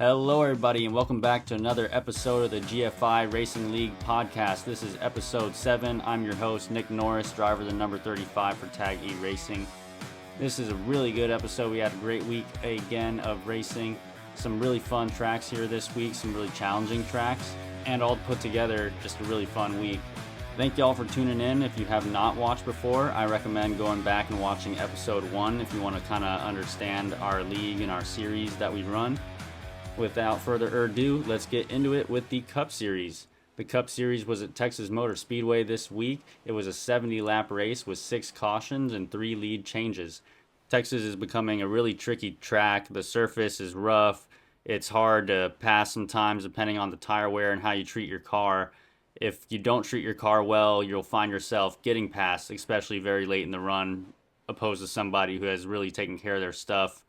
Hello, everybody, and welcome back to another episode of the GFi Racing League podcast. This is episode 7. I'm your host, Nick Norris, driver of the number 35 for Tag E Racing. This is a really good episode. We had a great week again of racing. Some really fun tracks here this week, some really challenging tracks, and all put together just a really fun week. Thank y'all for tuning in. If you have not watched before, I recommend going back and watching episode 1 if you want to kind of understand our league and our series that we run. Without further ado, let's get into it with the Cup Series. The Cup Series was at Texas Motor Speedway this week. It was a 70-lap race with 6 cautions and 3 lead changes. Texas is becoming a really tricky track. The surface is rough. It's hard to pass sometimes depending on the tire wear and how you treat your car. If you don't treat your car well, you'll find yourself getting passed, especially very late in the run, opposed to somebody who has really taken care of their stuff.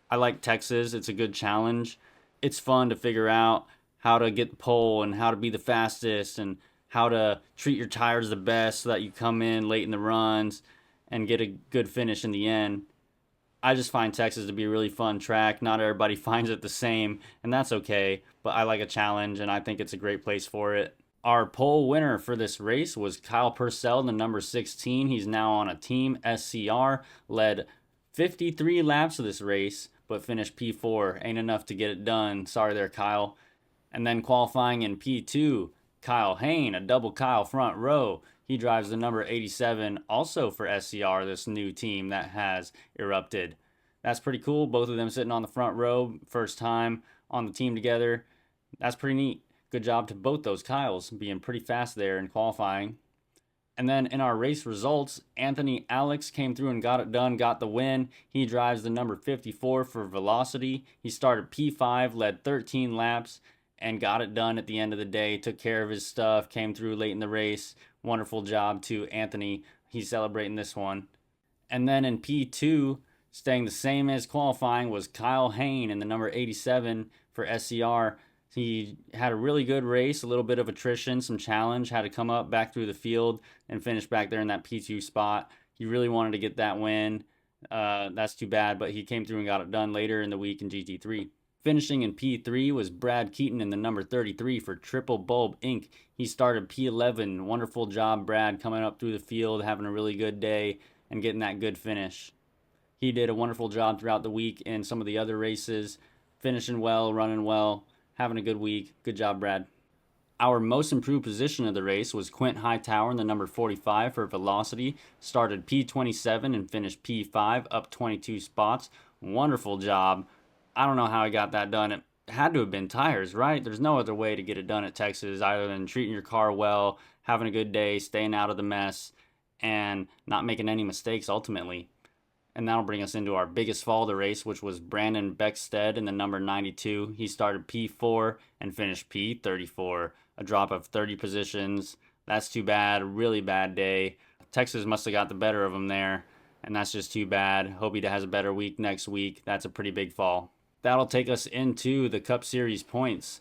I like Texas. It's a good challenge. It's fun to figure out how to get the pole and how to be the fastest and how to treat your tires the best so that you come in late in the runs and get a good finish in the end. I just find Texas to be a really fun track. Not everybody finds it the same, and that's okay, but I like a challenge, and I think it's a great place for it. Our pole winner for this race was Kyle Purcell, the number 16. He's now on a team. SCR led 53 laps of this race, but finished P4. Ain't enough to get it done. Sorry there, Kyle. And then qualifying in P2, Kyle Hain, a double Kyle front row. He drives the number 87, also for SCR, this new team that has erupted. That's pretty cool. Both of them sitting on the front row, first time on the team together. That's pretty neat. Good job to both those Kyles, being pretty fast there in qualifying. And then in our race results, Anthony Alex came through and got it done, got the win. He drives the number 54 for Velocity. He started P5, led 13 laps, and got it done at the end of the day. Took care of his stuff, came through late in the race. Wonderful job to Anthony. He's celebrating this one. And then in P2, staying the same as qualifying, was Kyle Hain in the number 87 for SCR. He had a really good race, a little bit of attrition, some challenge, had to come up back through the field and finish back there in that P2 spot. He really wanted to get that win. That's too bad, but he came through and got it done later in the week in GT3. Finishing in P3 was Brad Keaton in the number 33 for Triple Bulb Inc. He started P11. Wonderful job, Brad, coming up through the field, having a really good day, and getting that good finish. He did a wonderful job throughout the week in some of the other races, finishing well, running well. Having a good week. Good job, Brad. Our most improved position of the race was Quint Hightower in the number 45 for Velocity. Started P27 and finished P5, up 22 spots. Wonderful job. I don't know how he got that done. It had to have been tires, right? There's no other way to get it done at Texas other than treating your car well, having a good day, staying out of the mess, and not making any mistakes ultimately. And that'll bring us into our biggest fall of the race, which was Brandon Beckstead in the number 92. He started P4 and finished P34, a drop of 30 positions. That's too bad, really bad day. Texas must have got the better of him there, and that's just too bad. Hope he has a better week next week. That's a pretty big fall. That'll take us into the Cup Series points,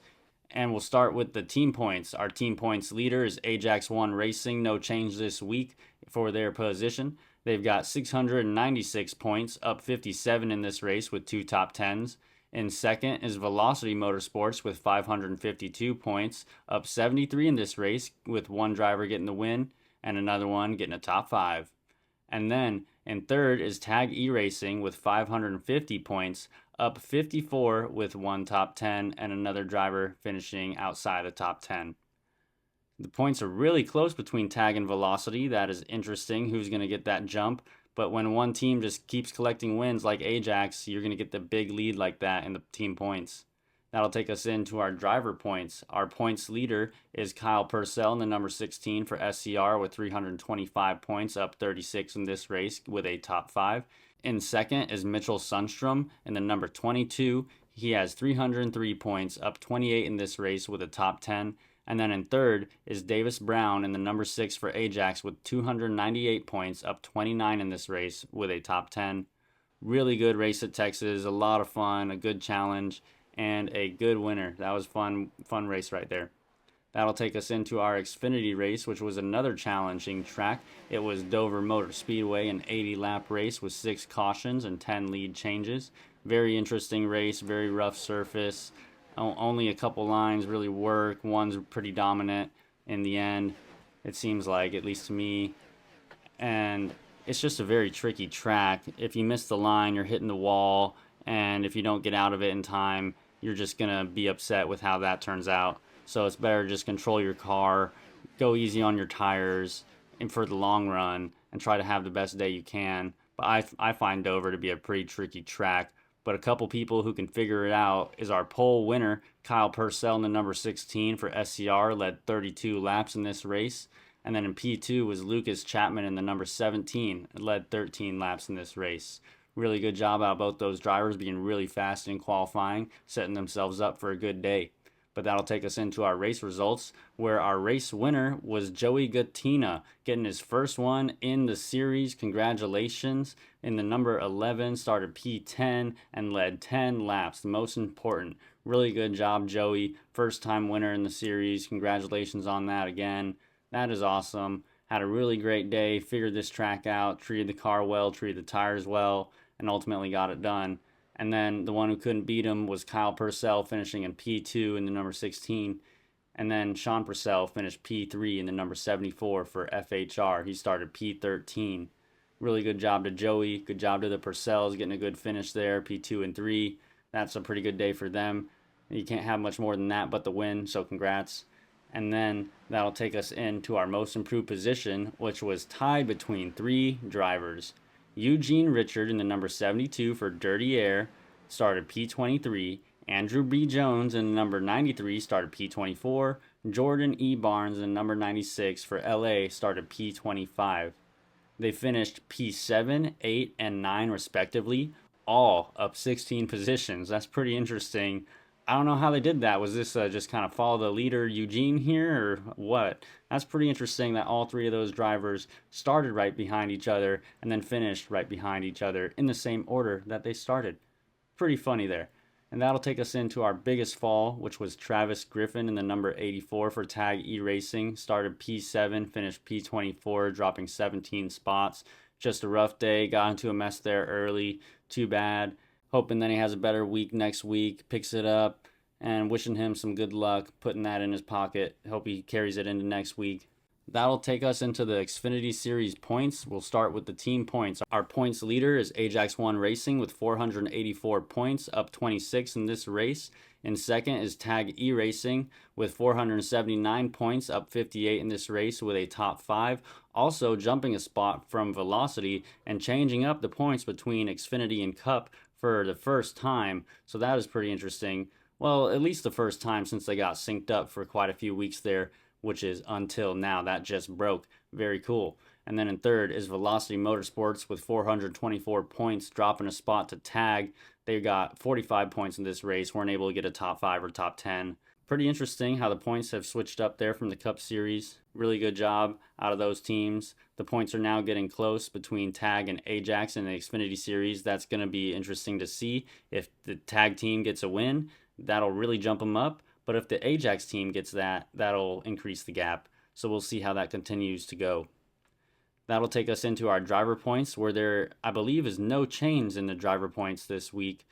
and we'll start with the team points. Our team points leader is Ajax 1 Racing. No change this week for their position. They've got 696 points, up 57 in this race with 2 top 10s. In second is Velocity Motorsports with 552 points, up 73 in this race with 1 driver getting the win and another one getting a top 5. And then in third is Tag E Racing with 550 points, up 54 with 1 top 10 and another driver finishing outside the top 10. The points are really close between Tag and Velocity. That is interesting. Who's going to get that jump? But when one team just keeps collecting wins like Ajax, you're going to get the big lead like that in the team points. That'll take us into our driver points. Our points leader is Kyle Purcell in the number 16 for SCR with 325 points, up 36 in this race with a top 5. In second is Mitchell Sundstrom in the number 22. He has 303 points, up 28 in this race with a top 10. And then in third is Davis Brown in the number 6 for Ajax with 298 points, up 29 in this race with a top 10. Really good race at Texas, a lot of fun, a good challenge, and a good winner. That was fun race right there. That'll take us into our Xfinity race, which was another challenging track. It was Dover Motor Speedway, an 80-lap race with 6 cautions and 10 lead changes. Very interesting race, very rough surface. Only a couple lines really work. One's pretty dominant in the end, it seems like, at least to me. And it's just a very tricky track. If you miss the line, you're hitting the wall, and if you don't get out of it in time, you're just going to be upset with how that turns out. So it's better to just control your car, go easy on your tires, and for the long run, and try to have the best day you can. But I find Dover to be a pretty tricky track. But a couple people who can figure it out is our pole winner, Kyle Purcell in the number 16 for SCR, led 32 laps in this race. And then in P2 was Lucas Chapman in the number 17, led 13 laps in this race. Really good job out of both those drivers, being really fast in qualifying, setting themselves up for a good day. But that'll take us into our race results, where our race winner was Joey Gattina, getting his first one in the series. Congratulations. In the number 11, started P10 and led 10 laps, the most important. Really good job, Joey. First time winner in the series. Congratulations on that again. That is awesome. Had a really great day, figured this track out, treated the car well, treated the tires well, and ultimately got it done. And then the one who couldn't beat him was Kyle Purcell, finishing in P2 in the number 16. And then Sean Purcell finished P3 in the number 74 for FHR. He started P13. Really good job to Joey. Good job to the Purcells, getting a good finish there, P2 and 3. That's a pretty good day for them. You can't have much more than that but the win, so congrats. And then that'll take us into our most improved position, which was tied between three drivers. Eugene Richard in the number 72 for Dirty Air started P23. Andrew B. Jones in the number 93 started P24. Jordan E. Barnes in the number 96 for LA started P25. They finished P7, 8, and 9 respectively, all up 16 positions. That's pretty interesting. I don't know how they did that. Was this just kind of follow the leader Eugene here or what? That's pretty interesting that all three of those drivers started right behind each other and then finished right behind each other in the same order that they started. Pretty funny there. And that'll take us into our biggest fall, which was Travis Griffin in the number 84 for Tag E Racing. Started P7, finished P24, dropping 17 spots. Just a rough day. Got into a mess there early. Too bad. Hoping that he has a better week next week, picks it up, and wishing him some good luck, putting that in his pocket. Hope he carries it into next week. That'll take us into the Xfinity Series points. We'll start with the team points. Our points leader is Ajax 1 Racing with 484 points, up 26 in this race. In second is Tag E Racing with 479 points, up 58 in this race with a top 5. Also jumping a spot from Velocity and changing up the points between Xfinity and Cup for the first time. So that is pretty interesting. Well, at least the first time since they got synced up for quite a few weeks there, which is until now. That just broke. Very cool. And then in third is Velocity Motorsports with 424 points, dropping a spot to Tag. They got 45 points in this race, weren't able to get a top 5 or top 10. Pretty interesting how the points have switched up there from the Cup Series. Really good job out of those teams. The points are now getting close between Tag and Ajax in the Xfinity Series. That's going to be interesting to see. If the Tag team gets a win, that'll really jump them up. But if the Ajax team gets that, that'll increase the gap. So we'll see how that continues to go. That'll take us into our driver points, where there, I believe, is no change in the driver points this week.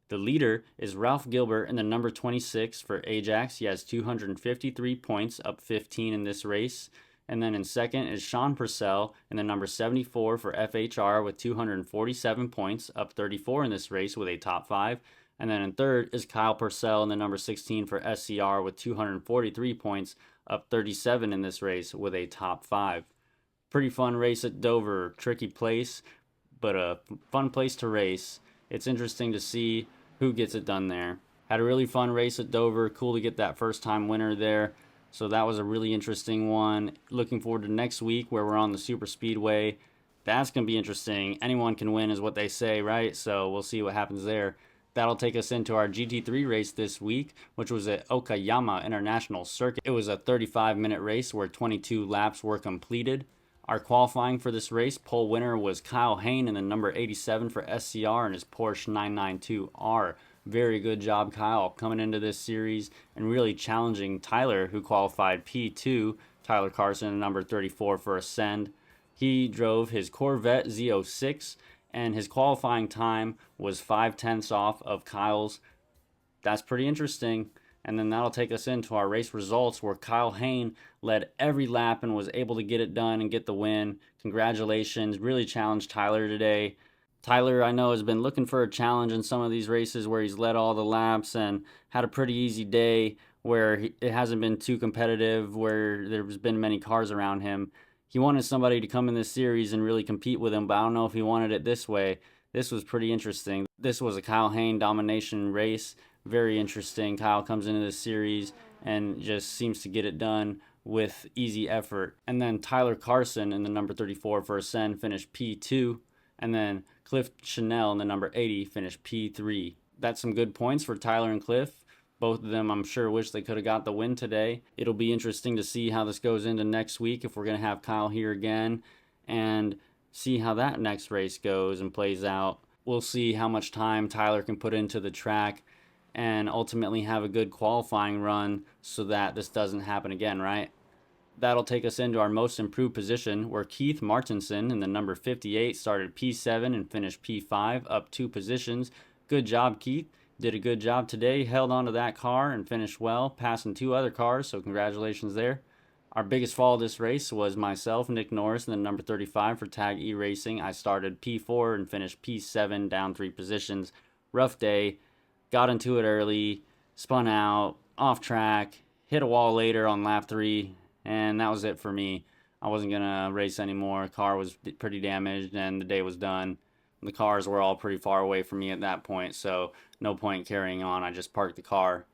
The leader is Ralph Gilbert in the number 26 for Ajax. He has 253 points, up 15 in this race. And then in second is Sean Purcell in the number 74 for FHR with 247 points, up 34 in this race with a top 5. And then in third is Kyle Purcell in the number 16 for SCR with 243 points, up 37 in this race with a top 5. Pretty fun race at Dover. Tricky place, but a fun place to race. It's interesting to see who gets it done there. Had a really fun race at Dover. Cool to get that first time winner there. So that was a really interesting one. Looking forward to next week where we're on the Super Speedway. That's going to be interesting. Anyone can win is what they say, right? So we'll see what happens there. That'll take us into our GT3 race this week, which was at Okayama International Circuit. It was a 35-minute race where 22 laps were completed. Our qualifying for this race, pole winner was Kyle Hain in the number 87 for SCR and his Porsche 992R. Very good job, Kyle, coming into this series and really challenging Tyler, who qualified P2. Tyler Carson, number 34 for Ascend. He drove his Corvette Z06, and his qualifying time was 5/10 off of Kyle's. that's pretty interesting. And then that'll take us into our race results where Kyle Hayne led every lap and was able to get it done and get the win. Congratulations. Really challenged Tyler today. Tyler, I know, has been looking for a challenge in some of these races where he's led all the laps and had a pretty easy day where it hasn't been too competitive, where there's been many cars around him. He wanted somebody to come in this series and really compete with him, but I don't know if he wanted it this way. This was pretty interesting. This was a Kyle Hayne domination race. Very interesting. Kyle comes into this series and just seems to get it done with easy effort. And then Tyler Carson in the number 34 for Ascend finished P2. And then Cliff Chanel in the number 80 finished P3. That's some good points for Tyler and Cliff. Both of them, I'm sure, wish they could have got the win today. It'll be interesting to see how this goes into next week if we're going to have Kyle here again and see how that next race goes and plays out. We'll see how much time Tyler can put into the track and ultimately have a good qualifying run so that this doesn't happen again, right? That'll take us into our most improved position where Keith Martinson in the number 58 started P7 and finished P5, up 2 positions. Good job, Keith. Did a good job today, held onto that car and finished well, passing 2 other cars, so congratulations there. Our biggest fall of this race was myself, Nick Norris, in the number 35 for Tag E Racing. I started P4 and finished P7, down 3 positions. Rough day, got into it early, spun out, off track, hit a wall later on lap 3, and that was it for me. I wasn't going to race anymore. Car was pretty damaged and the day was done. The cars were all pretty far away from me at that point, so no point carrying on. I just parked the car.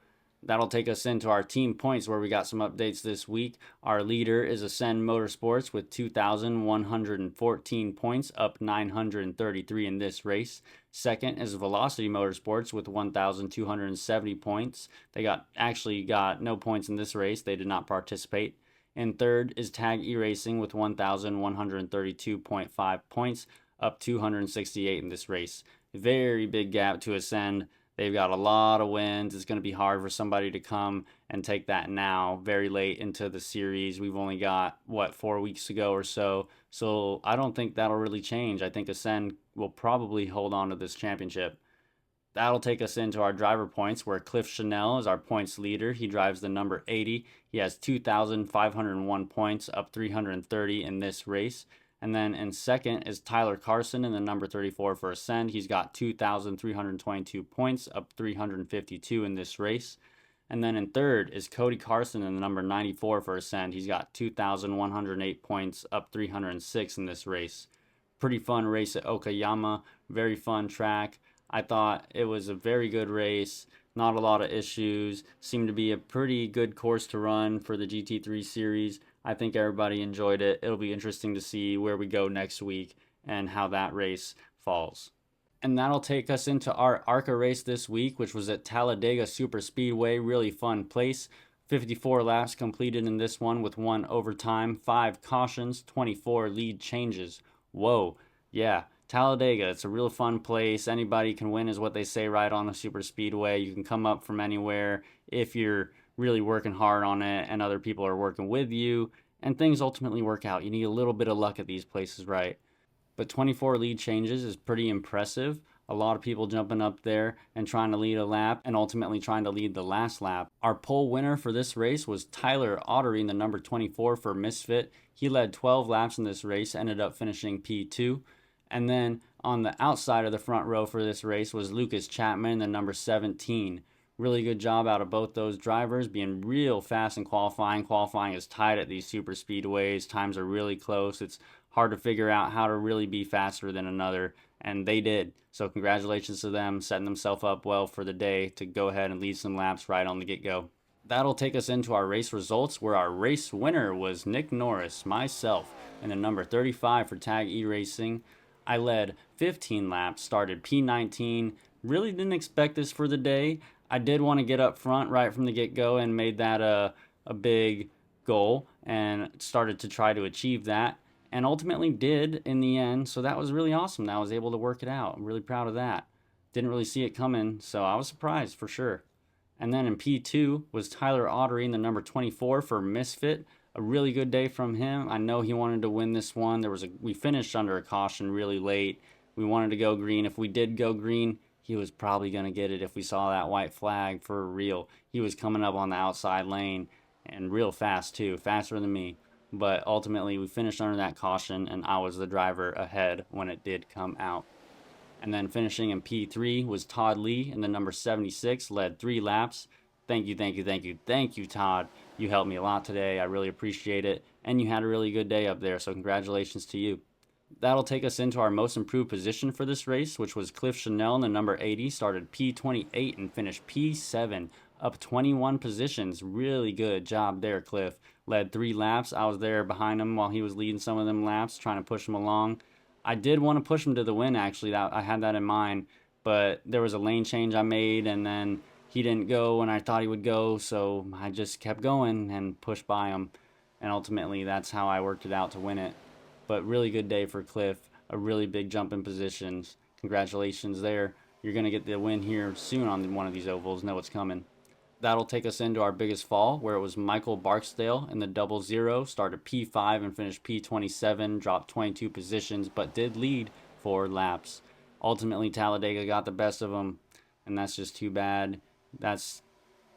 That'll take us into our team points where we got some updates this week. Our leader is Ascend Motorsports with 2,114 points, up 933 in this race. Second is Velocity Motorsports with 1,270 points. They actually got no points in this race. They did not participate. And third is Tag E Racing with 1,132.5 points, up 268 in this race. Very big gap to Ascend. They've got a lot of wins. It's going to be hard for somebody to come and take that now, very late into the series. We've only got, 4 weeks to go or so. So I don't think that'll really change. I think Ascend will probably hold on to this championship. That'll take us into our driver points where Cliff Chanel is our points leader. He drives the number 80. He has 2,501 points, up 330 in this race. And then in second is Tyler Carson in the number 34 for Ascend. He's got 2,322 points, up 352 in this race. And then in third is Cody Carson in the number 94 for Ascend. He's got 2,108 points, up 306 in this race. Pretty fun race at Okayama. Very fun track. I thought it was a very good race. Not a lot of issues. Seemed to be a pretty good course to run for the GT3 series. I think everybody enjoyed it. It'll be interesting to see where we go next week and how that race falls. And that'll take us into our ARCA race this week, which was at Talladega Super Speedway. Really fun place. 54 laps completed in this one with 1 overtime, 5 cautions, 24 lead changes. Whoa, yeah. Talladega, it's a real fun place. Anybody can win is what they say right on the super speedway. You can come up from anywhere if you're really working hard on it and other people are working with you and things ultimately work out. You need a little bit of luck at these places, right? But 24 lead changes is pretty impressive. A lot of people jumping up there and trying to lead a lap and ultimately trying to lead the last lap. Our pole winner for this race was Tyler Ottery in the number 24 for Misfit. He led 12 laps in this race, ended up finishing P2. And then on the outside of the front row for this race was Lucas Chapman, the number 17. Really good job out of both those drivers, being real fast in qualifying. Qualifying is tight at these super speedways. Times are really close. It's hard to figure out how to really be faster than another, and they did. So congratulations to them, setting themselves up well for the day to go ahead and lead some laps right on the get-go. That'll take us into our race results, where our race winner was Nick Norris, myself, in the number 35 for Tag E Racing. I led 15 laps, started P19. Really didn't expect this for the day. I did want to get up front right from the get-go and made that a big goal and started to try to achieve that and ultimately did in the end. So that was really awesome that I was able to work it out. I'm really proud of that. Didn't really see it coming, so I was surprised for sure. And then in P2 was Tyler Ottery in the number 24 for Misfit. A really good day from him. I know he wanted to win this one. We finished under a caution really late. We wanted to go green. If we did go green, he was probably going to get it if we saw that white flag for real. He was coming up on the outside lane and real fast too, faster than me. But ultimately, we finished under that caution, and I was the driver ahead when it did come out. And then finishing in P3 was Todd Lee in the number 76, led 3 laps. Thank you, Todd. You helped me a lot today. I really appreciate it. And you had a really good day up there, so congratulations to you. That'll take us into our most improved position for this race, which was Cliff Chanel in the number 80, started P28 and finished P7, up 21 positions. Really good job there, Cliff. Led 3 laps. I was there behind him while he was leading some of them laps, trying to push him along. I did want to push him to the win, actually. I had that in mind, but there was a lane change I made, and then he didn't go when I thought he would go, so I just kept going and pushed by him, and ultimately that's how I worked it out to win it. But really good day for Cliff, a really big jump in positions. Congratulations there. You're going to get the win here soon on one of these ovals. Know it's coming. That'll take us into our biggest fall, where it was Michael Barksdale in the 00, started P5 and finished P27, dropped 22 positions, but did lead 4 laps. Ultimately, Talladega got the best of him, and that's just too bad. That's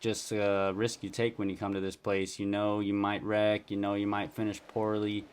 just a risk you take when you come to this place. You know you might wreck, you know you might finish poorly,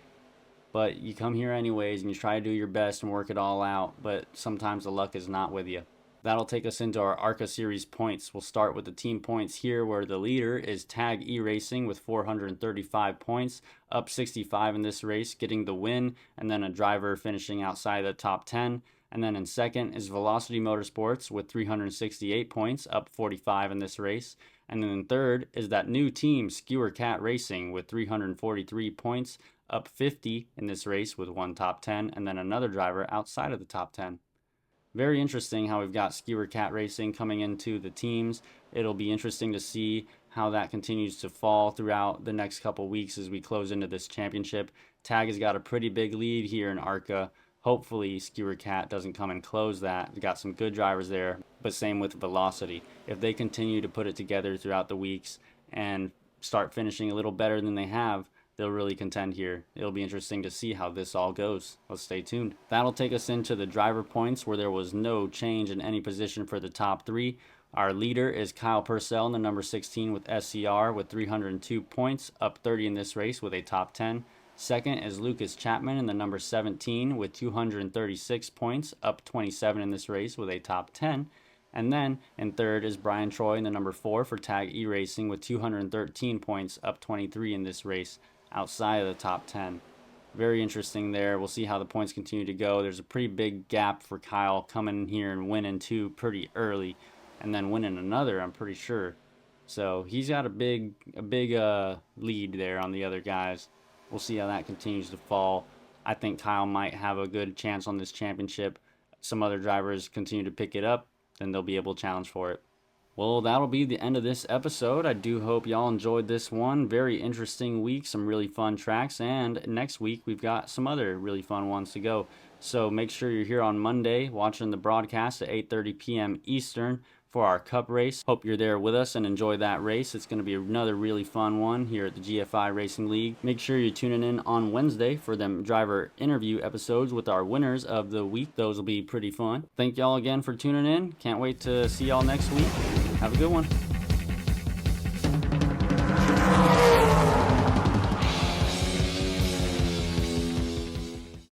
but you come here anyways, and you try to do your best and work it all out, but sometimes the luck is not with you. That'll take us into our ARCA Series points. We'll start with the team points here, where the leader is Tag E Racing with 435 points, up 65 in this race, getting the win, and then a driver finishing outside the top 10. And then in second is Velocity Motorsports with 368 points, up 45 in this race. And then in third is that new team, Skewer Cat Racing, with 343 points, up 50 in this race with 1 top 10, and then another driver outside of the top 10. Very interesting how we've got Skewer Cat Racing coming into the teams. It'll be interesting to see how that continues to fall throughout the next couple weeks as we close into this championship. Tag has got a pretty big lead here in ARCA. Hopefully Skewer Cat doesn't come and close that. We've got some good drivers there, but same with Velocity. If they continue to put it together throughout the weeks and start finishing a little better than they have, they'll really contend here. It'll be interesting to see how this all goes. Let's stay tuned. That'll take us into the driver points, where there was no change in any position for the top 3. Our leader is Kyle Purcell in the number 16 with SCR with 302 points, up 30 in this race with a top 10. Second is Lucas Chapman in the number 17 with 236 points, up 27 in this race with a top 10. And then in third is Brian Troy in the number 4 for Tag E Racing with 213 points, up 23 in this race, outside of the top 10. Very interesting there. We'll see how the points continue to go. There's a pretty big gap for Kyle coming in here and winning 2 pretty early, and then winning another, I'm pretty sure. So he's got a big lead there on the other guys. We'll see how that continues to fall. I think Kyle might have a good chance on this championship. Some other drivers continue to pick it up, then they'll be able to challenge for it. Well, that'll be the end of this episode. I do hope y'all enjoyed this one. Very interesting week, some really fun tracks, and next week we've got some other really fun ones to go. So make sure you're here on Monday watching the broadcast at 8:30 p.m. Eastern for our Cup race. Hope you're there with us and enjoy that race. It's going to be another really fun one here at the GFi Racing League. Make sure you're tuning in on Wednesday for them driver interview episodes with our winners of the week. Those will be pretty fun. Thank y'all again for tuning in. Can't wait to see y'all next week. Have a good one.